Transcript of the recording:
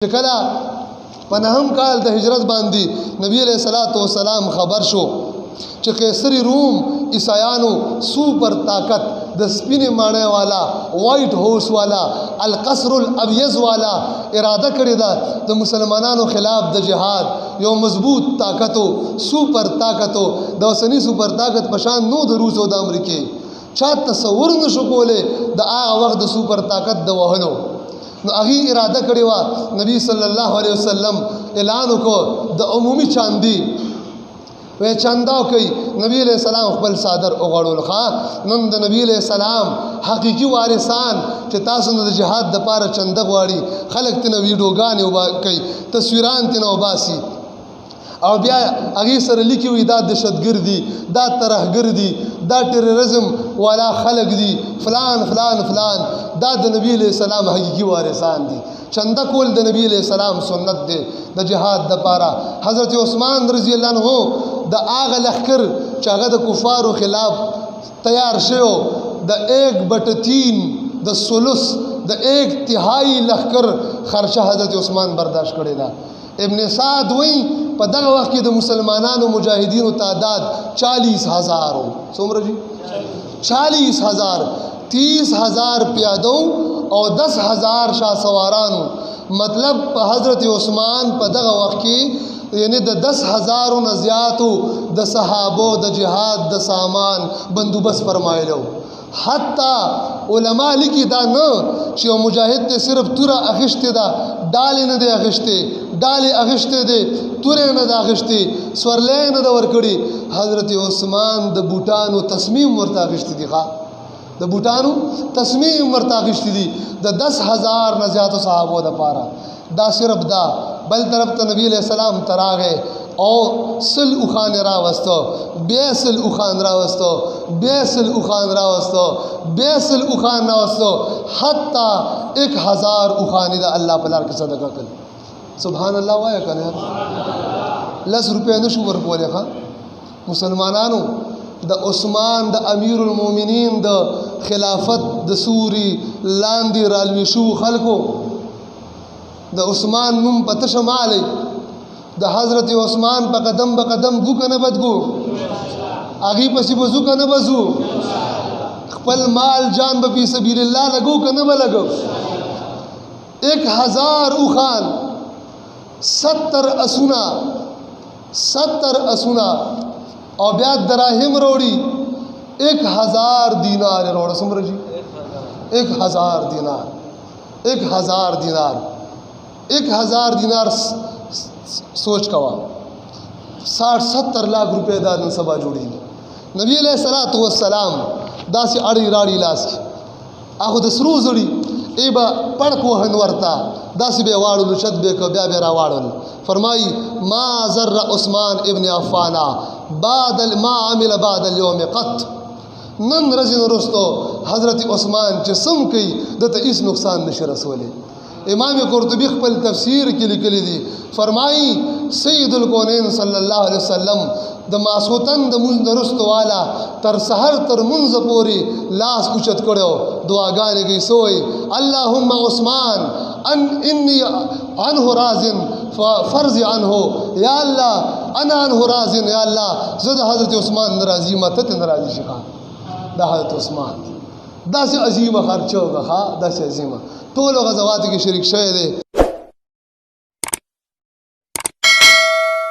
کله په نهم کال د هجرت باندې نبی علیہ الصلوۃ والسلام خبر شو چې قیصر روم عیسایانو سوپر طاقت د سپینې ماڼۍ والا وایټ هاوس والا القصر الابیض والا اراده کړې ده د مسلمانانو خلاف د جهاد یو مضبوط طاقتو سوپر طاقتو د اوسنی سوپر طاقت پشان نو د روس او د امریکای چا تصور نشو کوله د هغه وخت د سوپر طاقت د وهلو نو هغه اراده کړې و نبی صلی الله علیه وسلم اعلان وکړ د عمومي چاندي وې چاندا کوي نبی علیہ السلام خپل صادر وغړول ښا نن د نبی علیہ السلام حقيقي وارثان چې تاسو د جهاد د پاره چنده غواړي خلک ته ویډیوګانې وبا کوي تصویران ته نو باسي او بیا هغه سره لیکي وي دا دهشتګردي دا ترهګردي دا ټیرریزم والا خلق دي فلان فلان فلان دا د نبی علیہ السلام حقيقي وارثان دي چنده کول د نبی علیہ السلام سنت دی د جهاد د پاره حضرت عثمان رضی الله عنه د هغه لخر چې هغه د کفارو خلاف تیار شو د 1/3 د ثلث د 1/3 لخر خرچه حضرت عثمان برداشت کړی دا ابن سعد وی په دغه وخت کې د مسلمانانو مجاهدینو تعداد 40,000 څومره جی 40,000 30,000 پیادو او 10,000 شاه سوارانو مطلب په حضرت عثمان په دغه وخت کې یعنی د 10,000 نه زیاتو د صحابو د جهاد د سامان بندوبست فرمایلو حتی علما لیکي دا نه چې مجاهد ته صرف توره اغشته دا ډال نه دی اغشته ډال اغشته دی توره نه دا اغشته سورلې نه دا ورکړي حضرت عثمان د بوټانو تصمیم ورته اغشته دي ښا د بوټانو تصمیم ورته اغشته دي د 10,000 نه زیاتو صحابو د پاره دا صرف دا بل طرف ته نبی علیہ السلام تراغه او سل اوخان راوستو بیسل اوخان راوستو بیسل اوخان راوستو بیسل اوخان راوستو حتی 1,000 اوخانی دا اللہ پلار کی صدقہ کل سبحان اللہ وایا کنه 10 روپے نشو ورکولې ښا مسلمانانو د عثمان د امیر المؤمنین د خلافت د سوري لاندې رالوي شو خلکو د عثمان نوم پته شمالي د حضرت عثمان په قدم به قدم ګو کنه بدګو اغي پسې بزو کنه بزو خپل مال جان به په سبیل الله لګو کنه به لګو 1,000 اوخان 70 اسونا 70 اسونا او بیا دراهم وروړي 1,000 دینار وروړه سمره جی 1,000 دینار 1,000 دینار 1,000 دینار سوچ کوا 60-70 لاکھ روپے دا نن سبا جوړیږي نبی علیہ الصلوۃ والسلام داسې اړی راړی لاس هغه د سرو زړی ایبا پړکو هنورتا داسې به واړو شد به کو بیا به را واړل فرمای ما زر عثمان ابن عفان بعد ما عمل بعد اليوم قط نن رزن رستو حضرت عثمان چې سم کوي دته هیڅ نقصان نشي رسولې امام قرطبی خپل تفسیر کې لیکلی دی فرمایي سید الکونین صلی الله علیه وسلم د ماسوتن د مونږ درستو والا تر سحر تر مونږ پوري لاس اوچت کړو دعاګانې کوي سوې اللهم عثمان انی عنه رازن فرض عنه یا الله انا عنه رازن یا الله زه د حضرت عثمان ناراضی مته ناراضی شخه د حضرت عثمان داسې عظیمه خرچه وکړه داسې عظیمه ټول غزوات کې شریک شوی دی